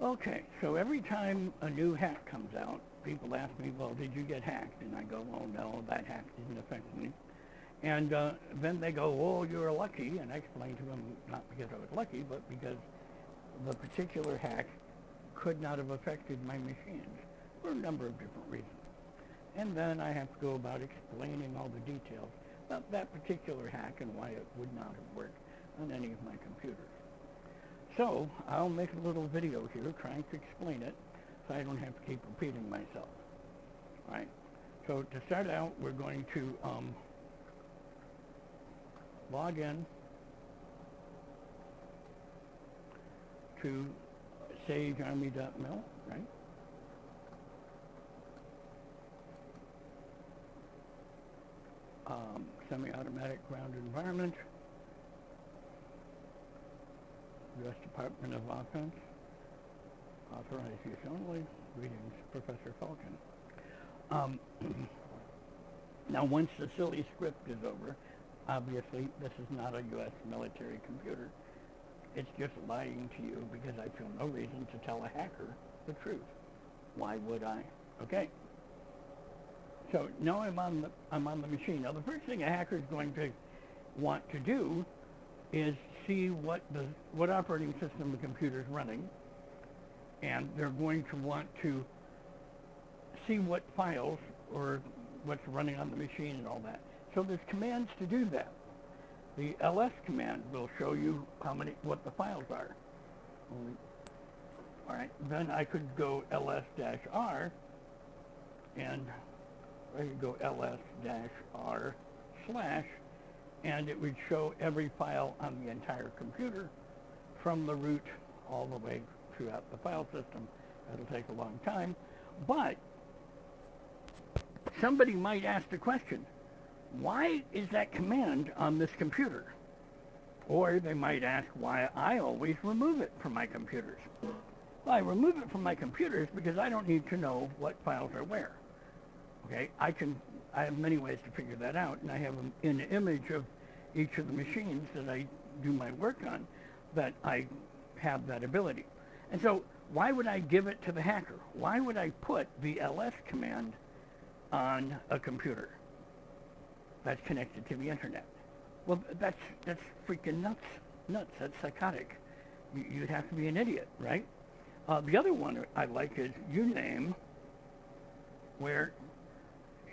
Okay, so every time a new hack comes out, people ask me, well, did you get hacked? And I go, well, no, that hack didn't affect me. And then they go, oh, you're lucky. And I explain to them, not because I was lucky, but because the particular hack could not have affected my machines for a number of different reasons. And then I have to go about explaining all the details about that particular hack and why it would not have worked on any of my computers. So I'll make a little video here trying to explain it so I don't have to keep repeating myself. All right. So to start out, we're going to log in to sagearmy.mil, right? Semi-automatic ground environment, U.S. Department of Offense, authorized use only. Greetings, Professor Falcon. Now, once the silly script is over, obviously this is not a U.S. military computer. It's just lying to you because I feel no reason to tell a hacker the truth. Why would I? Okay. So now I'm on the machine. Now the first thing a hacker is going to want to do is see what operating system the computer is running, and they're going to want to see what files or what's running on the machine and all that. So there's commands to do that. The ls command will show you what the files are. All right, then I could go ls-r, and I could go ls-r/, and it would show every file on the entire computer from the root all the way throughout the file system. That'll take a long time, but somebody might ask the question, why is that command on this computer? Or they might ask why I always remove it from my computers. Well, I remove it from my computers because I don't need to know what files are where. Okay, I have many ways to figure that out, and I have an image of each of the machines that I do my work on that I have that ability. And so why would I give it to the hacker? Why would I put the ls command on a computer that's connected to the internet? Well, that's freaking nuts. That's psychotic. You'd have to be an idiot, right? The other one I like is uname, where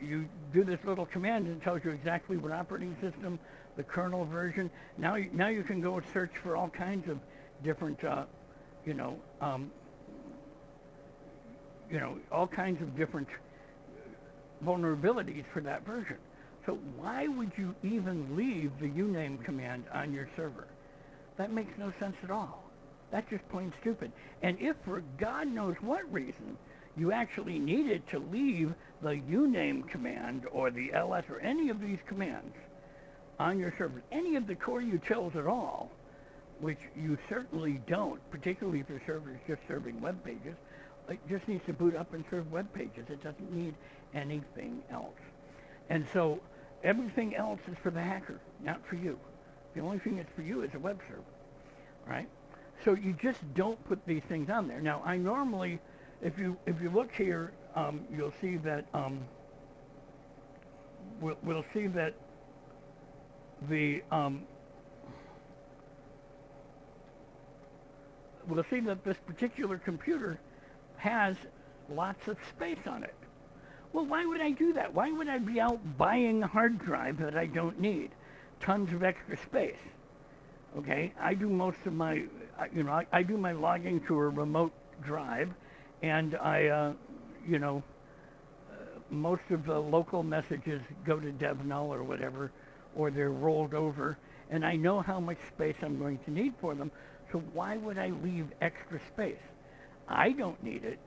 you do this little command and it tells you exactly what operating system, the kernel version. Now you can go and search for all kinds of different, all kinds of different vulnerabilities for that version. So why would you even leave the uname command on your server? That makes no sense at all. That's just plain stupid. And if for God knows what reason you actually needed to leave the uname command or the ls or any of these commands on your server, any of the core utils at all, which you certainly don't, particularly if your server is just serving web pages, it just needs to boot up and serve web pages. It doesn't need anything else. And so everything else is for the hacker, not for you. The only thing that's for you is a web server, right? So you just don't put these things on there. Now, I normally, if you look here, you'll see that we'll see that we'll see that this particular computer has lots of space on it. Well, why would I do that? Why would I be out buying a hard drive that I don't need? Tons of extra space. Okay, I do most of my, I do my logging to a remote drive, and most of the local messages go to DevNull or whatever, or they're rolled over, and I know how much space I'm going to need for them, so why would I leave extra space? I don't need it.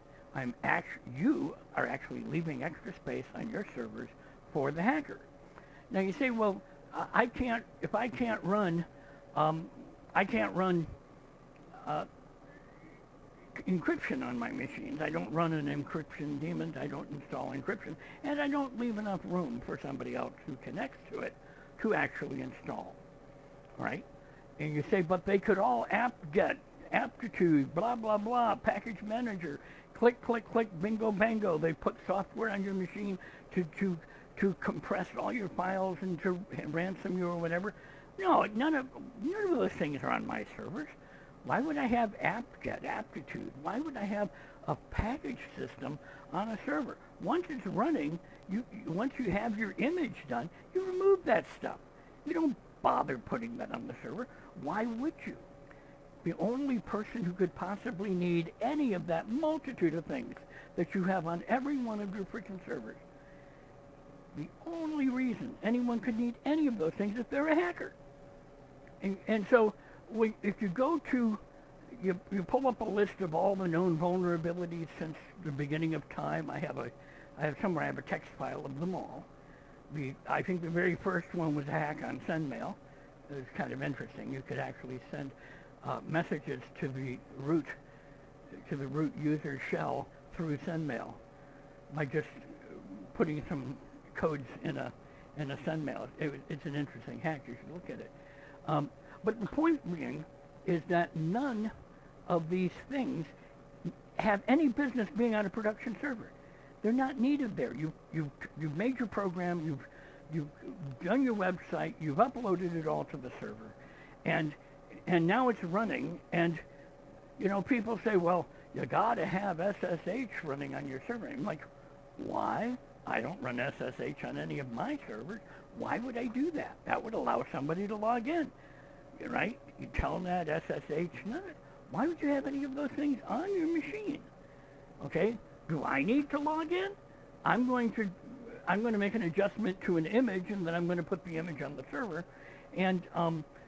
You are actually leaving extra space on your servers for the hacker. Now you say, well, if I can't run encryption on my machines. I don't run an encryption daemon, I don't install encryption, and I don't leave enough room for somebody else who connects to it to actually install, right? And you say, but they could all apt-get aptitude, blah, blah, blah, package manager, click, click, click, bingo, bango. They put software on your machine to compress all your files and to ransom you or whatever. No, none of those things are on my servers. Why would I have apt-get, aptitude? Why would I have a package system on a server? Once it's running, once you have your image done, you remove that stuff. You don't bother putting that on the server. Why would you? The only person who could possibly need any of that multitude of things that you have on every one of your freaking servers, the only reason anyone could need any of those things is if they're a hacker. And so if you go to, you pull up a list of all the known vulnerabilities since the beginning of time. I have a text file of them all. I think the very first one was a hack on SendMail. It was kind of interesting. You could actually send messages to the root user shell through SendMail by just putting some codes in a SendMail. It's an interesting hack. You should look at it. But the point being is that none of these things have any business being on a production server. They're not needed there. You've made your program. You've done your website. You've uploaded it all to the server, and now it's running. And people say, well, you got to have SSH running on your server. I'm like, why? I don't run SSH on any of my servers. Why would I do that? That would allow somebody to log in, right? You tell them that SSH. No. Why would you have any of those things on your machine? Okay. Do I need to log in? I'm going to make an adjustment to an image, and then I'm going to put the image on the server, and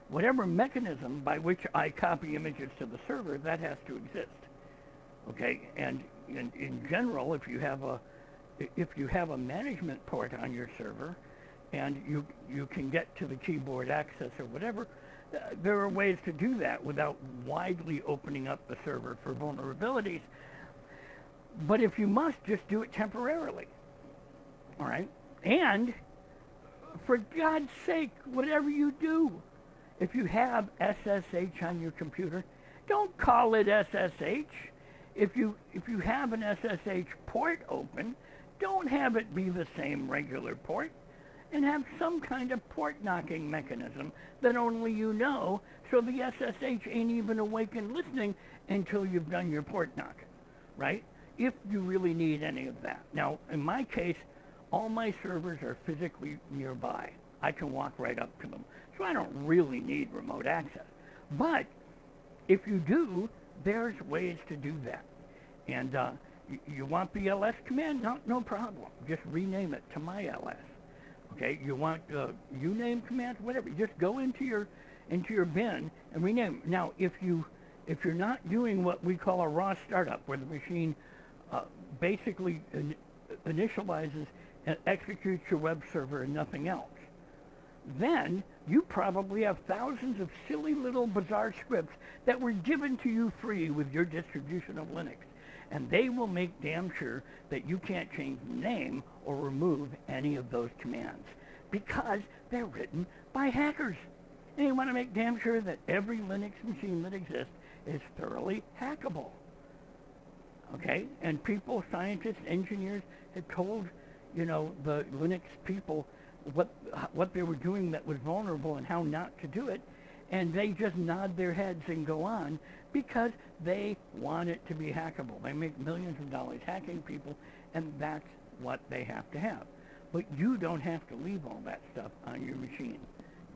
whatever mechanism by which I copy images to the server, that has to exist. Okay. And in general, if you have a management port on your server, and you can get to the keyboard access or whatever, there are ways to do that without widely opening up the server for vulnerabilities. But if you must, just do it temporarily. All right? And for God's sake, whatever you do, if you have SSH on your computer, don't call it SSH. If you have an SSH port open, don't have it be the same regular port, and have some kind of port knocking mechanism that only you know, so the SSH ain't even awake and listening until you've done your port knock, right? If you really need any of that. Now, in my case, all my servers are physically nearby. I can walk right up to them, so I don't really need remote access. But if you do, there's ways to do that. And you want the ls command? No problem. Just rename it to myls. Okay, you want uname commands, whatever. Just go into your bin and rename. Now, if you're not doing what we call a raw startup, where the machine basically initializes and executes your web server and nothing else, then you probably have thousands of silly little bizarre scripts that were given to you free with your distribution of Linux. And they will make damn sure that you can't change the name or remove any of those commands, because they're written by hackers. And you want to make damn sure that every Linux machine that exists is thoroughly hackable. Okay? And people, scientists, engineers had told, the Linux people what they were doing that was vulnerable and how not to do it, and they just nod their heads and go on because they want it to be hackable. They make millions of dollars hacking people, and that's what they have to have. But you don't have to leave all that stuff on your machine.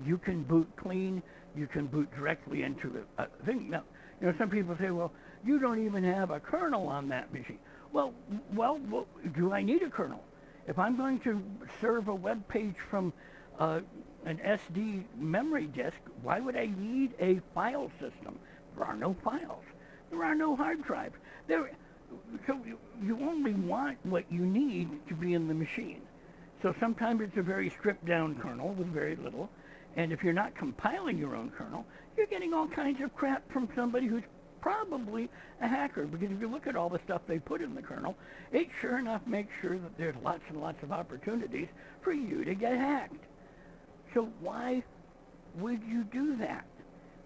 You can boot clean. You can boot directly into the thing. Now, some people say, well, you don't even have a kernel on that machine. Well, do I need a kernel? If I'm going to serve a web page from an SD memory disk, why would I need a file system? There are no files. There are no hard drives. So you only want what you need to be in the machine. So sometimes it's a very stripped down kernel with very little. And if you're not compiling your own kernel, you're getting all kinds of crap from somebody who's probably a hacker. Because if you look at all the stuff they put in the kernel, it sure enough makes sure that there's lots and lots of opportunities for you to get hacked. So why would you do that?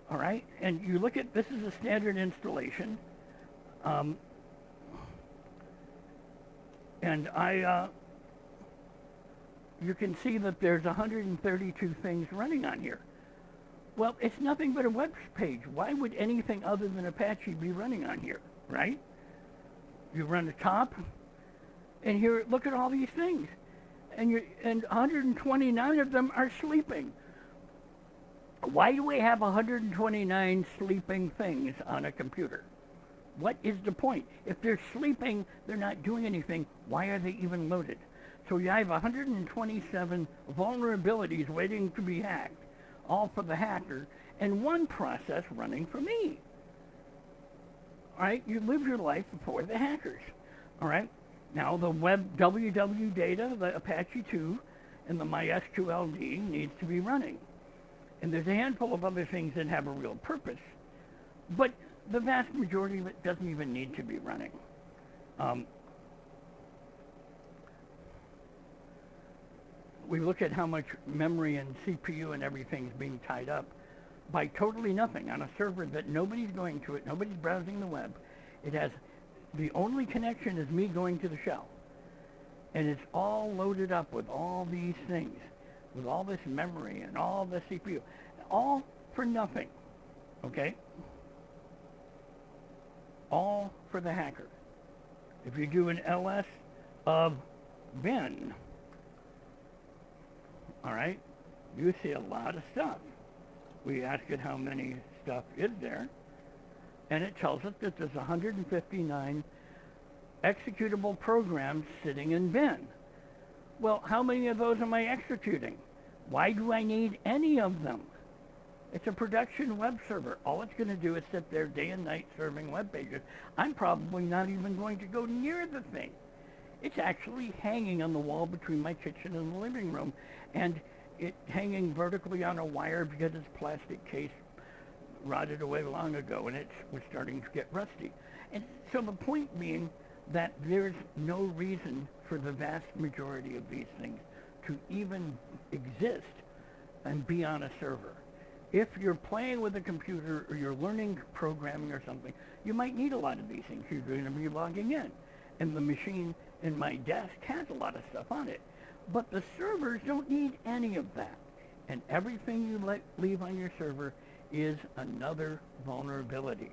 All right, and you look at, this is a standard installation. Um, and you can see that there's 132 things running on here. Well, it's nothing but a web page. Why would anything other than Apache be running on here, right? You run the top, and here, look at all these things. And 129 of them are sleeping. Why do we have 129 sleeping things on a computer? What is the point? If they're sleeping, they're not doing anything. Why are they even loaded? So you have 127 vulnerabilities waiting to be hacked, all for the hacker, and one process running for me. All right, you live your life before the hackers. All right, now the web www data, the Apache 2, and the MySQLD needs to be running. And there's a handful of other things that have a real purpose, but the vast majority of it doesn't even need to be running. We look at how much memory and CPU and everything's being tied up by totally nothing on a server that nobody's going to it, nobody's browsing the web. It has, the only connection is me going to the shell. And it's all loaded up with all these things, with all this memory and all the CPU, all for nothing, okay? All for the hacker. If you do an ls of bin, all right, you see a lot of stuff. We ask it how many stuff is there, and it tells us that there's 159 executable programs sitting in bin. Well, how many of those am I executing? Why do I need any of them? It's a production web server. All it's going to do is sit there day and night serving web pages. I'm probably not even going to go near the thing. It's actually hanging on the wall between my kitchen and the living room, and it hanging vertically on a wire because its plastic case rotted away long ago, and it was starting to get rusty. And so the point being that there's no reason for the vast majority of these things to even exist and be on a server. If you're playing with a computer or you're learning programming or something, you might need a lot of these things. You're going to be logging in, and the machine in my desk has a lot of stuff on it. But the servers don't need any of that. And everything you leave on your server is another vulnerability.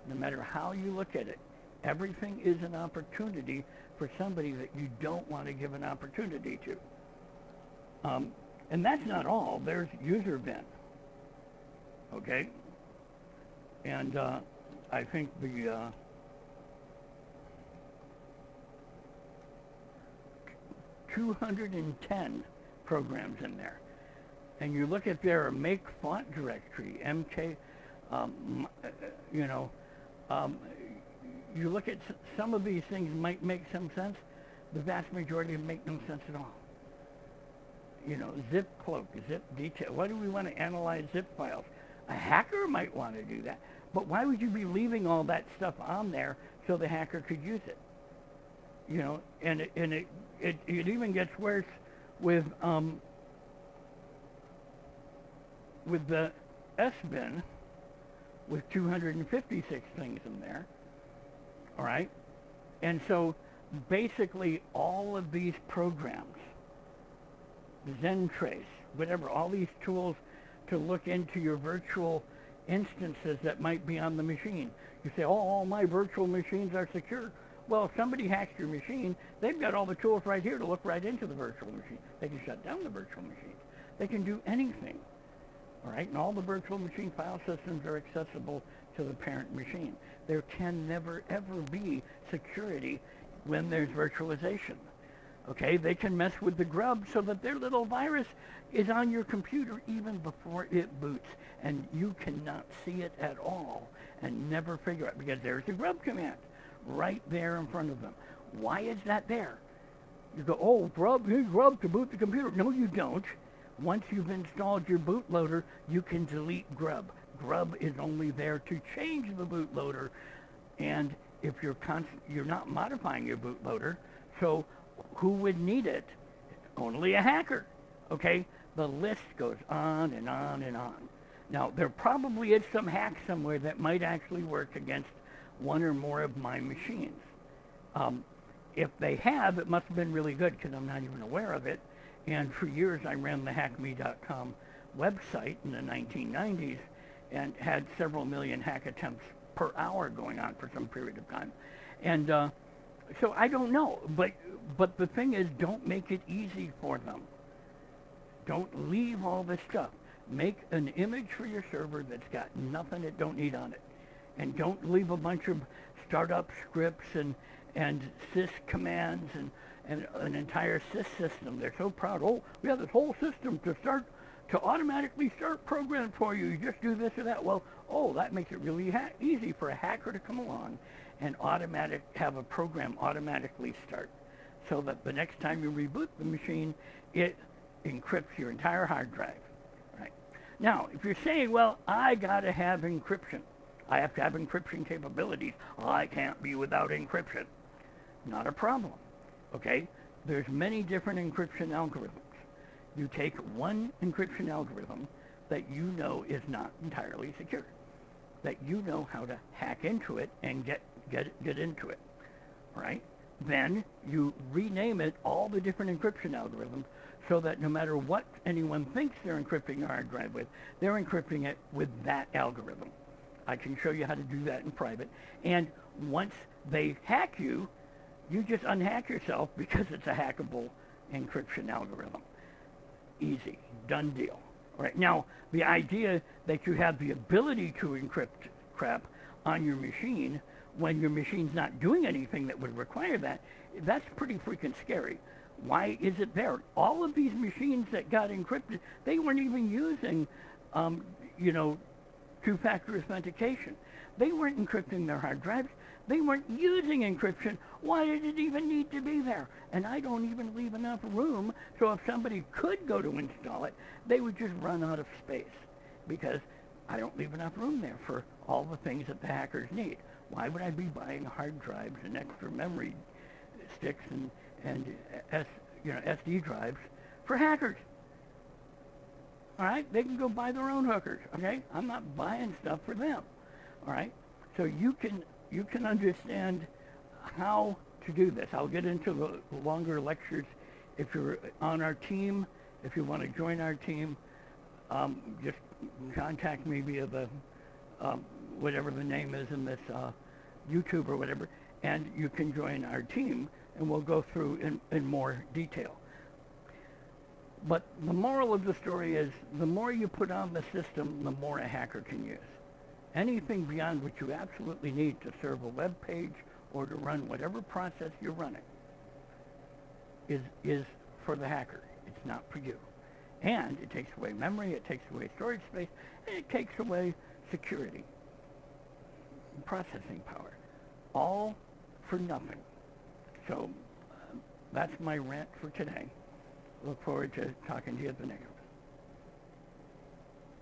No matter how you look at it, everything is an opportunity for somebody that you don't want to give an opportunity to. And that's not all. There's user bin. Okay? And I think the 210 programs in there. And you look at their make font directory, MK, you look at some of these things might make some sense. The vast majority make no sense at all. You know, zip cloak, zip detail. Why do we want to analyze zip files? A hacker might want to do that. But why would you be leaving all that stuff on there so the hacker could use it? You know, and it even gets worse with the SBin with 256 things in there. All right? And so basically all of these programs, Zentrace, whatever, all these tools to look into your virtual instances that might be on the machine. You say, oh, all my virtual machines are secure. Well, if somebody hacks your machine, they've got all the tools right here to look right into the virtual machine. They can shut down the virtual machine. They can do anything. All right? And all the virtual machine file systems are accessible to the parent machine. There can never, ever be security when there's virtualization. Okay? They can mess with the grub so that their little virus is on your computer even before it boots. And you cannot see it at all and never figure out, because there's the grub command right there in front of them. Why is that there? You go, oh, grub, here's grub to boot the computer. No, you don't. Once you've installed your bootloader, you can delete grub. Grub is only there to change the bootloader, and if you're not modifying your bootloader, so who would need it? Only a hacker. Okay? The list goes on and on and on. Now, there probably is some hack somewhere that might actually work against one or more of my machines. If they have, it must have been really good because I'm not even aware of it. And for years, I ran the hackme.com website in the 1990s and had several million hack attempts per hour going on for some period of time. And so I don't know. But the thing is, don't make it easy for them. Don't leave all this stuff. Make an image for your server that's got nothing it don't need on it. And don't leave a bunch of startup scripts and sys commands and an entire sys system. They're so proud. Oh, we have this whole system to automatically start programs for you. You just do this or that. Well, that makes it really easy for a hacker to come along and have a program automatically start, so that the next time you reboot the machine, it encrypts your entire hard drive. Right? Now, if you're saying, well, I got to have encryption. I have to have encryption capabilities. I can't be without encryption. Not a problem. Okay? There's many different encryption algorithms. You take one encryption algorithm that you know is not entirely secure, that you know how to hack into it and get into it. Right? Then you rename it all the different encryption algorithms so that no matter what anyone thinks they're encrypting a hard drive with, they're encrypting it with that algorithm. I can show you how to do that in private. And once they hack you, you just unhack yourself because it's a hackable encryption algorithm. Easy, done deal. All right. Now, the idea that you have the ability to encrypt crap on your machine when your machine's not doing anything that would require that, that's pretty freaking scary. Why is it there? All of these machines that got encrypted, they weren't even using, two-factor authentication. They weren't encrypting their hard drives. They weren't using encryption. Why did it even need to be there? And I don't even leave enough room, so if somebody could go to install it, they would just run out of space because I don't leave enough room there for all the things that the hackers need. Why would I be buying hard drives and extra memory sticks and SD drives for hackers? All right, they can go buy their own hookers. Okay, I'm not buying stuff for them. All right, so you can understand how to do this. I'll get into the longer lectures if you're on our team. If you want to join our team, just contact me via the whatever the name is in this YouTube or whatever, and you can join our team, and we'll go through in more detail. But the moral of the story is, the more you put on the system, the more a hacker can use. Anything beyond what you absolutely need to serve a web page or to run whatever process you're running is for the hacker. It's not for you. And it takes away memory, it takes away storage space, and it takes away security, processing power. All for nothing. So that's my rant for today. Look forward to talking to you at the next one.